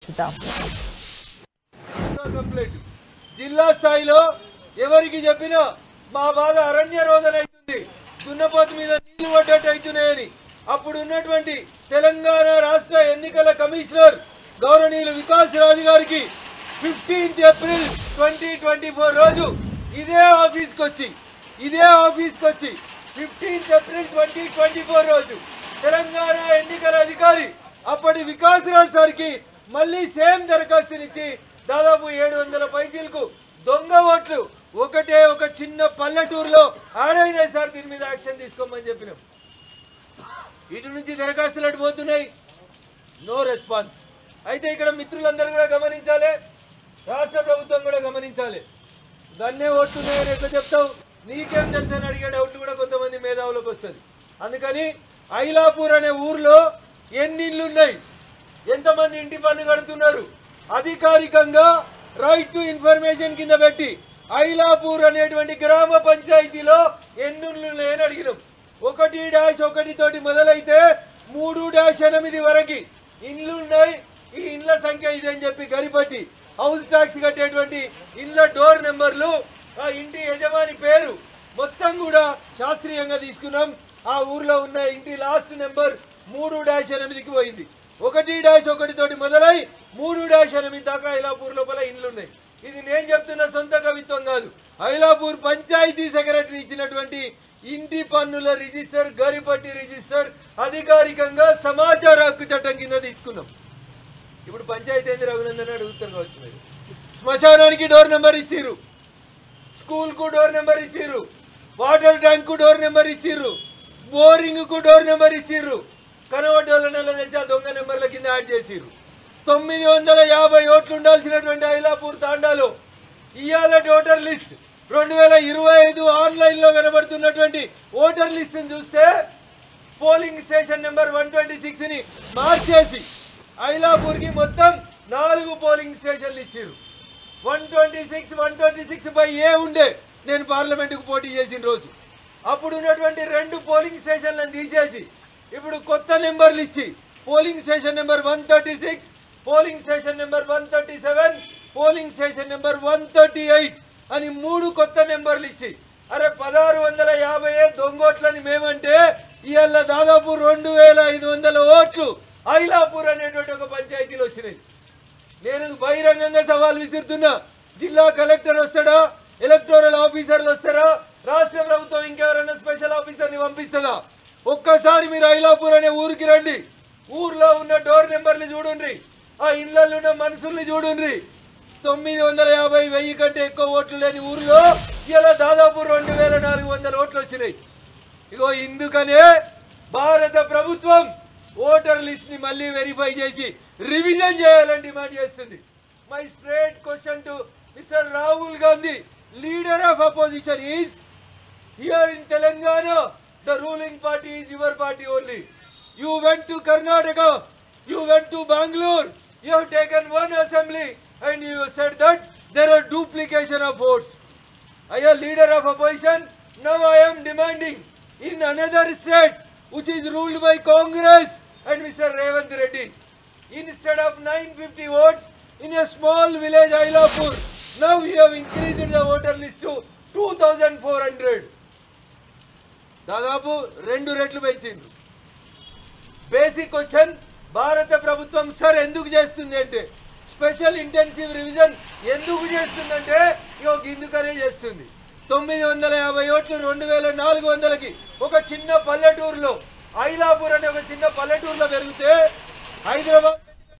చూద్దాం. జిల్లా స్థాయిలో ఎవరికి చెప్పినా మా బాధ అరణ్య రోదన అవుతుంది, దున్నపోతు మీద నీళ్లు పడ్డట్టు అవుతున్నాయని అప్పుడు ఉన్నటువంటి తెలంగాణ రాష్ట్ర ఎన్నికల కమిషనర్ గౌరవనీయులు వికాస్ రాజు గారికి 15 ఏప్రిల్ 2024 రోజు ఇదే ఆఫీస్కి వచ్చి 15 ఏప్రిల్ 2024 రోజు తెలంగాణ ఎన్నికల అధికారి అప్పటి వికాస్ రాజు సార్కి మళ్ళీ సేమ్ దరఖాస్తునిచ్చి దాదాపు 700 పైచీలకు దొంగ ఓట్లు ఒక చిన్న పల్లెటూరులో ఆడైనా సార్ దీని మీద యాక్షన్ తీసుకోమని చెప్పినాం. ఇటు నుంచి దరఖాస్తులు అడిపోతున్నాయి, నో రెస్పాన్స్. అయితే ఇక్కడ మిత్రులందరూ కూడా గమనించాలి, రాష్ట్ర ప్రభుత్వం కూడా గమనించాలి. దాన్నే ఓట్లున్నాయని ఎట్లా చెప్తావు, నీకేం తెలుసు అని అడిగే డౌట్లు కూడా కొంతమంది మేధావులకు వస్తుంది. అందుకని ఐలాపూర్ అనే ఊర్లో ఎన్ని ఇళ్ళు ఉన్నాయి, ఎంతమంది ఇంటి పన్ను కడుతున్నారు, అధికారికంగా రైట్ టు ఇన్ఫర్మేషన్ కింద పెట్టి ఐలాపూర్ అనేటువంటి గ్రామ పంచాయతీలో ఎన్ని ఇళ్ళు ఉన్నాయని అడిగినాం. 1-1 తోటి మొదలైతే 3-8 వరకు ఇండ్లు ఉన్నాయి. ఈ ఇండ్ల సంఖ్య ఇదని చెప్పి గరిపట్టి హౌస్ ట్యాక్స్ కట్టేటువంటి ఇండ్ల డోర్ నెంబర్లు, ఆ ఇంటి యజమాని పేరు మొత్తం కూడా శాస్త్రీయంగా తీసుకున్నాం. ఆ ఊర్లో ఉన్న ఇంటి లాస్ట్ నెంబర్ 3-8కి పోయింది. 1-1 తోటి మొదలై 3-8 దాకా ఐలాపూర్ లోపల ఇండ్లు ఉన్నాయి. ఇది నేను చెప్తున్న సొంత కవిత్వం కాదు, ఐలాపూర్ పంచాయతీ సెక్రటరీ ఇచ్చినటువంటి ఇంటి పన్నుల రిజిస్టర్, గరిపట్టి రిజిస్టర్ అధికారికంగా సమాచార హక్కు చట్టం కింద తీసుకున్నాం. ఇప్పుడు పంచాయతీ ఏంది రఘునందన్ అడుగుతారు కావచ్చు మీరు. శ్మశానానికి డోర్ నెంబర్ ఇచ్చిర్రు, స్కూల్ కు డోర్ నెంబర్ ఇచ్చిర్రు, వాటర్ ట్యాంక్ కు డోర్ నెంబర్ ఇచ్చిర్రు, బోరింగ్ కు డోర్ నెంబర్ ఇచ్చిర్రు. కనవడ్డోళ్ళ నెల తెచ్చా దొంగ నెంబర్ల కింద యాడ్ చేసిర్రు. 950 ఓట్లు ఉండాల్సినటువంటి ఐలాపూర్ తాండాలో ఇవాళ ఓటర్ లిస్ట్ 2025 ఆన్లైన్ లో కనబడుతున్నటువంటి ఓటర్ లిస్ట్ చూస్తే పోలింగ్ స్టేషన్ నెంబర్ 126 ని మార్చేసి ఐలాపూర్ కి మొత్తం 4 పోలింగ్ స్టేషన్లు ఇచ్చారు. 126/A ఉండే నేను పార్లమెంటుకు పోటీ చేసిన రోజు. అప్పుడు ఉన్నటువంటి 2 పోలింగ్ స్టేషన్లను తీసేసి ఇప్పుడు కొత్త నెంబర్లు ఇచ్చి polling station number 136, polling station number 137, polling station number 138 అని 3 కొత్త నెంబర్లు ఇచ్చి అరే 1650 దొంగోట్లని మేమంటే ఇవాళ దాదాపు 2500 ఓట్లు ఐలాపూర్ అనేటువంటి ఒక పంచాయతీలో వచ్చినాయి. నేను బహిరంగంగా సవాల్ విసురుతున్నా, జిల్లా కలెక్టర్ వస్తాడా, ఎలక్టోరల్ ఆఫీసర్లు వస్తారా, రాష్ట్ర ప్రభుత్వం ఇంకెవరైనా స్పెషల్ ఆఫీసర్ని పంపిస్తుందా? ఒక్కసారి మీరు ఐలాపూర్ అనే ఊరికి రండి, ఊర్లో ఉన్న డోర్ నెంబర్లు చూడండి, ఆ ఇళ్లలో ఉన్న మనుషుల్ని చూడండి. 950,000 కంటే ఎక్కువ ఓట్లు లేని ఊర్లో ఇలా దాదాపు 2400 ఓట్లు వచ్చినాయి. ఇగో ఇందుకనే భారత ప్రభుత్వం ఓటర్ లిస్ట్ ని మళ్ళీ వెరిఫై చేసి రివిజన్ చేయాలని డిమాండ్ చేస్తుంది. My straight question to mister Rahul Gandhi, leader of opposition, is here in Telangana. The ruling party is your party only. You went to Karnataka, you went to Bangalore, you have taken one assembly and you said that there are duplication of votes. I am leader of opposition. Now I am demanding in another state which is ruled by Congress and Mr. Revanth Reddy, instead of 950 votes in a small village Ailapur, now we have increased the voter list to 2400. దాదాపు 2 రెట్లు పెంచింది. Basic question భారత ప్రభుత్వం sir ఎందుకు చేస్తుంది అంటే, special intensive revision ఎందుకు చేస్తుందంటే ఇగో గిందుకనే చేస్తుంది. 950 ఓట్లు 2400కి ఒక చిన్న పల్లెటూరులో, ఐలాపూర్ అనే ఒక చిన్న పల్లెటూరులో పెరిగితే హైదరాబాద్